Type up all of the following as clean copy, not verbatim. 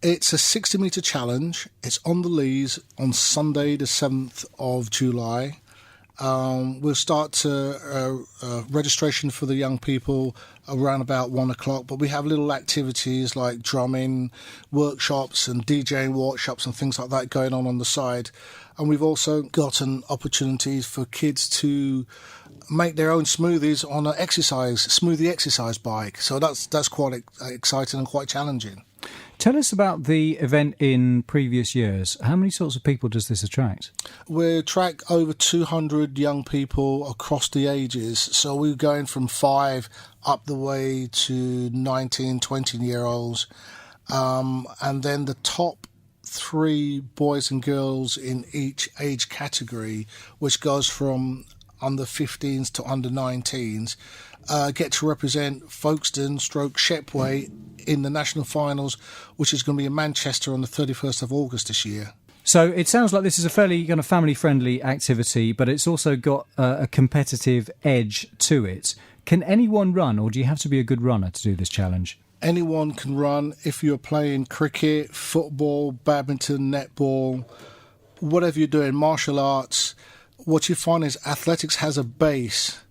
It's a 60-metre challenge. It's on the Lees on Sunday, the 7th of July. We'll start registration for the young people around about 1 o'clock, but we have little activities like drumming workshops and DJing workshops and things like that going on the side. And we've also gotten opportunities for kids to make their own smoothies on an smoothie exercise bike. So that's quite exciting and quite challenging. Tell us about the event in previous years. How many sorts of people does this attract? We attract over 200 young people across the ages. So we're going from 5 up the way to 19, 20-year-olds. And then the top 3 boys and girls in each age category, which goes from under 15s to under 19s, get to represent Folkestone / Shepway in the national finals, which is going to be in Manchester on the 31st of August this year. So it sounds like this is a fairly kind of family-friendly activity, but it's also got a competitive edge to it. Can anyone run, or do you have to be a good runner to do this challenge? Anyone can run if you're playing cricket, football, badminton, netball, whatever you're doing, martial arts. What you find is athletics has a base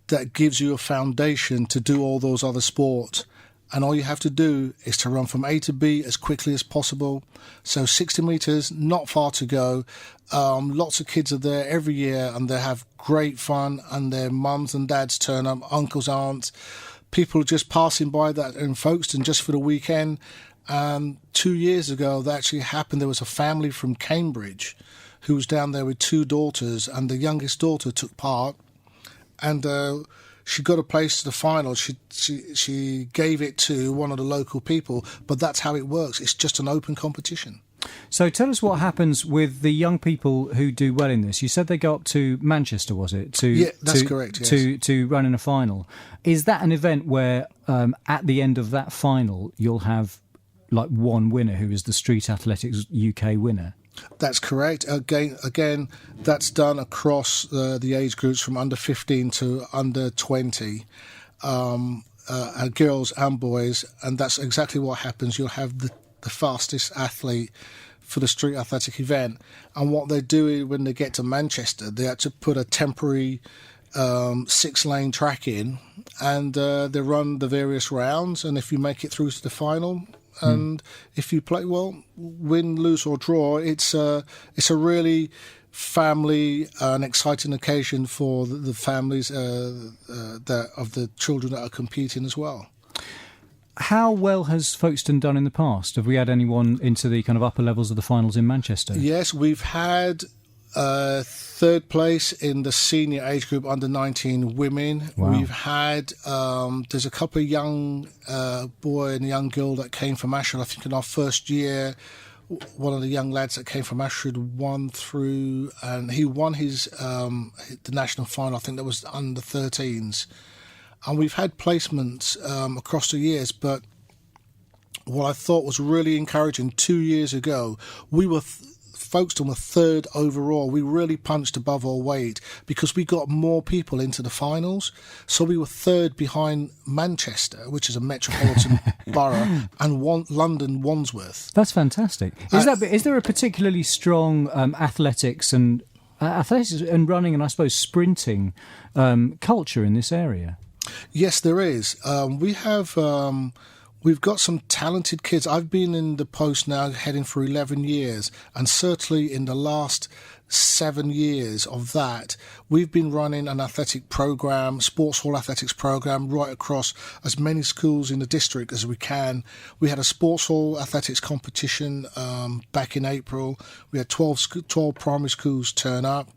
that gives you a foundation to do all those other sports. And all you have to do is to run from A to B as quickly as possible. So 60 metres, not far to go. Lots of kids are there every year and they have great fun, and their mums and dads turn up, uncles, aunts. People just passing by that in Folkestone just for the weekend. 2 years ago, that actually happened. There was a family from Cambridge who was down there with 2 daughters, and the youngest daughter took part. And she got a place to the final. She gave it to one of the local people, but that's how it works. It's just an open competition. So tell us what happens with the young people who do well in this. You said they go up to Manchester, was it? That's correct, yes. To run in a final. Is that an event where at the end of that final you'll have like one winner who is the Street Athletics UK winner? That's correct. Again, that's done across the age groups from under 15 to under 20, girls and boys, and that's exactly what happens. You'll have the fastest athlete for the street athletic event, and what they do when they get to Manchester, they had to put a temporary 6-lane track in, and they run the various rounds, and if you make it through to the final, and if you play well, win, lose or draw, it's a really family and exciting occasion for the families of the children that are competing as well. How well has Folkestone done in the past? Have we had anyone into the kind of upper levels of the finals in Manchester? Yes, we've had 3rd place in the senior age group under 19 women. Wow. We've had there's a couple of young boy and young girl that came from Ashford. I think in our first year, one of the young lads that came from Ashford won through, and he won his the national final. I think that was under 13s, and we've had placements across the years. But what I thought was really encouraging, 2 years ago, we were Folkestone were 3rd overall. We really punched above our weight because we got more people into the finals. So we were 3rd behind Manchester, which is a metropolitan borough, and London Wandsworth. That's fantastic. Is there a particularly strong athletics and running and I suppose sprinting culture in this area? Yes, there is. We've got some talented kids. I've been in the post now heading for 11 years, and certainly in the last 7 years of that, we've been running an athletic program, sports hall athletics program, right across as many schools in the district as we can. We had a sports hall athletics competition back in April. We had 12 primary schools turn up.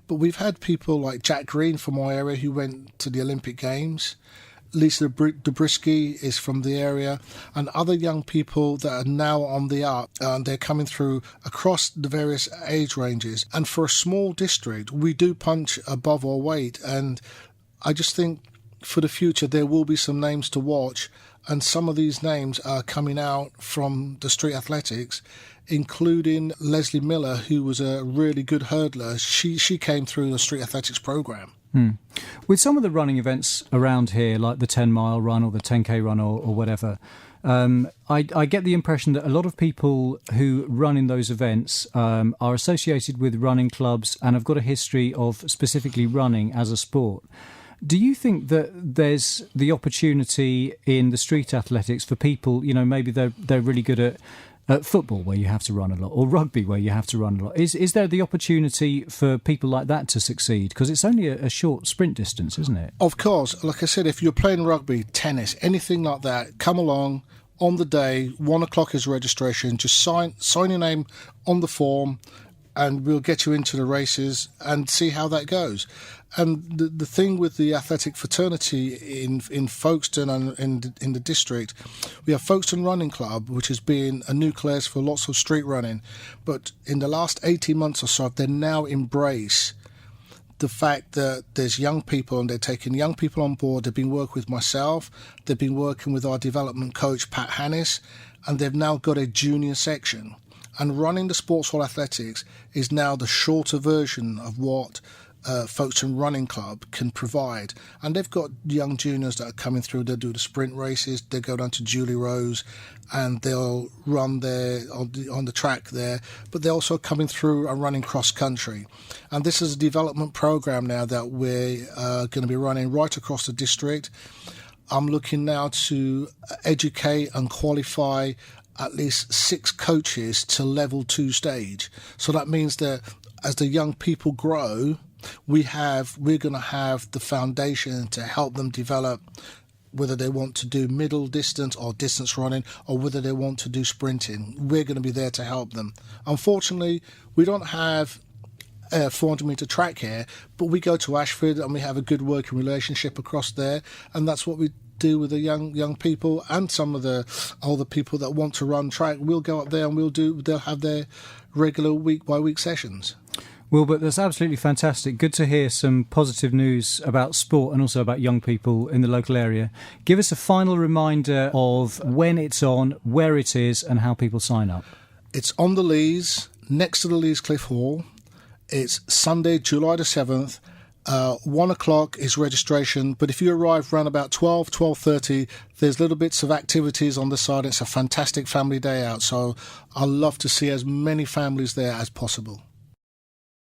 But we've had people like Jack Green from our area who went to the Olympic Games. Lisa Dobrisky is from the area, and other young people that are now on the up. They're coming through across the various age ranges. And for a small district, we do punch above our weight. And I just think for the future, there will be some names to watch. And some of these names are coming out from the street athletics, including Leslie Miller, who was a really good hurdler. She came through the street athletics program. With some of the running events around here, like the 10-mile run or the 10K run or whatever, I get the impression that a lot of people who run in those events are associated with running clubs and have got a history of specifically running as a sport. Do you think that there's the opportunity in the street athletics for people, maybe they're really good at football where you have to run a lot, or rugby where you have to run a lot? Is there the opportunity for people like that to succeed? Because it's only a short sprint distance, isn't it? Of course. Like I said, if you're playing rugby, tennis, anything like that, come along on the day. 1 o'clock is registration. Just sign your name on the form and we'll get you into the races and see how that goes. And the thing with the athletic fraternity in Folkestone and in the district, we have Folkestone Running Club, which has been a nucleus for lots of street running. But in the last 18 months or so, they now embrace the fact that there's young people and they're taking young people on board. They've been working with myself. They've been working with our development coach, Pat Hannis, and they've now got a junior section. And running the sports hall athletics is now the shorter version of what Folkestone Running Club can provide. And they've got young juniors that are coming through. They'll do the sprint races. They go down to Julie Rose and they'll run there on the track there. But they're also coming through and running cross country. And this is a development program now that we're going to be running right across the district. I'm looking now to educate and qualify at least 6 coaches to level 2 stage. So that means that as the young people grow, we're going to have the foundation to help them develop, whether they want to do middle distance or distance running, or whether they want to do sprinting. We're going to be there to help them. Unfortunately, we don't have a 400-metre track here, but we go to Ashford and we have a good working relationship across there, and that's what we do with the young people and some of the older people that want to run track. We'll go up there and they'll have their regular week-by-week sessions. Wilbert, that's absolutely fantastic. Good to hear some positive news about sport and also about young people in the local area. Give us a final reminder of when it's on, where it is, and how people sign up. It's on the Leas, next to the Leas Cliff Hall. It's Sunday, July the 7th. 1 o'clock is registration, but if you arrive around about 12:30, there's little bits of activities on the side. It's a fantastic family day out, so I'd love to see as many families there as possible.